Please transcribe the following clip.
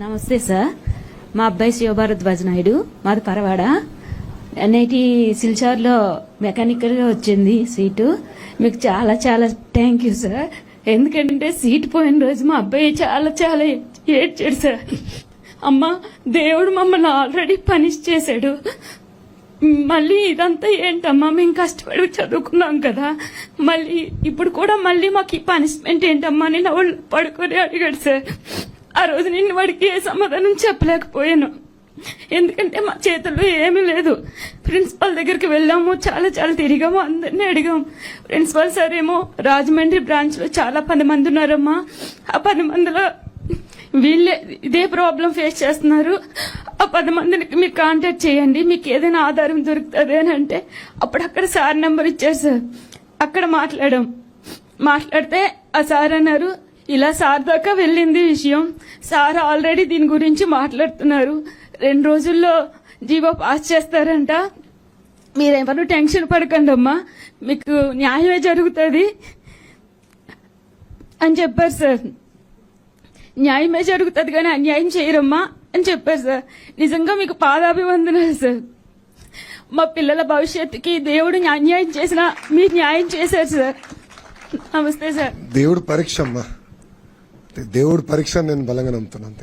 నమస్తే సార్. మా అబ్బాయి శివభారద్వాజ్ నాయుడు, మాది పరవాడ. ఎన్ఐటి సిల్చార్లో మెకానికల్గా వచ్చింది సీటు. మీకు చాలా చాలా థ్యాంక్ యూ సార్. ఎందుకంటే సీట్ పోయిన రోజు మా అబ్బాయి చాలా చాలా ఏడ్చాడు సార్. అమ్మ, దేవుడు మమ్మల్ని ఆల్రెడీ పనిష్ చేశాడు, మళ్ళీ ఇదంతా ఏంటమ్మా, మేము కష్టపడి చదువుకున్నాం కదా, మళ్ళీ ఇప్పుడు కూడా మళ్ళీ మాకు ఈ పనిష్మెంట్ ఏంటమ్మా అని నా వాళ్ళు పడుకొని అడిగాడు సార్. ఆ రోజు నేను వాడికి ఏ సమాధానం చెప్పలేకపోయాను, ఎందుకంటే మా చేతుల్లో ఏమీ లేదు. ప్రిన్సిపల్ దగ్గరికి వెళ్ళాము, చాలా చాలా తిరిగాము, అందరినీ అడిగాము. ప్రిన్సిపల్ సార్ ఏమో రాజమండ్రి బ్రాంచ్ లో చాలా 10 మంది ఉన్నారమ్మా, ఆ 10 మందిలో వీళ్ళే ఇదే ప్రాబ్లం ఫేస్ చేస్తున్నారు, ఆ 10 మందిని మీరు కాంటాక్ట్ చేయండి, మీకు ఏదైనా ఆధారం దొరుకుతుంది అని అంటే అప్పుడు అక్కడ సార్ నెంబర్ ఇచ్చారు సార్. అక్కడ మాట్లాడితే ఆ సార్ అన్నారు, ఇలా సార్ దాకా వెళ్ళింది విషయం, సార్ ఆల్రెడీ దీని గురించి మాట్లాడుతున్నారు, 2 రోజుల్లో జీవో పాస్ చేస్తారంట, మీరెవరు టెన్షన్ పడకండి అమ్మా, మీకు న్యాయమే జరుగుతుంది అని చెప్పారు సార్. న్యాయమే జరుగుతుంది కానీ అన్యాయం చేయరమ్మా అని చెప్పారు సార్. నిజంగా మీకు పాదాభివందనాలు సార్. మా పిల్లల భవిష్యత్తుకి దేవుడు అన్యాయం చేసినా మీరు న్యాయం చేశారు సార్. నమస్తే సార్. దేవుడు పరీక్ష అమ్మా, దేవుడు పరీక్ష నేను బలంగా నమ్ముతున్నాను.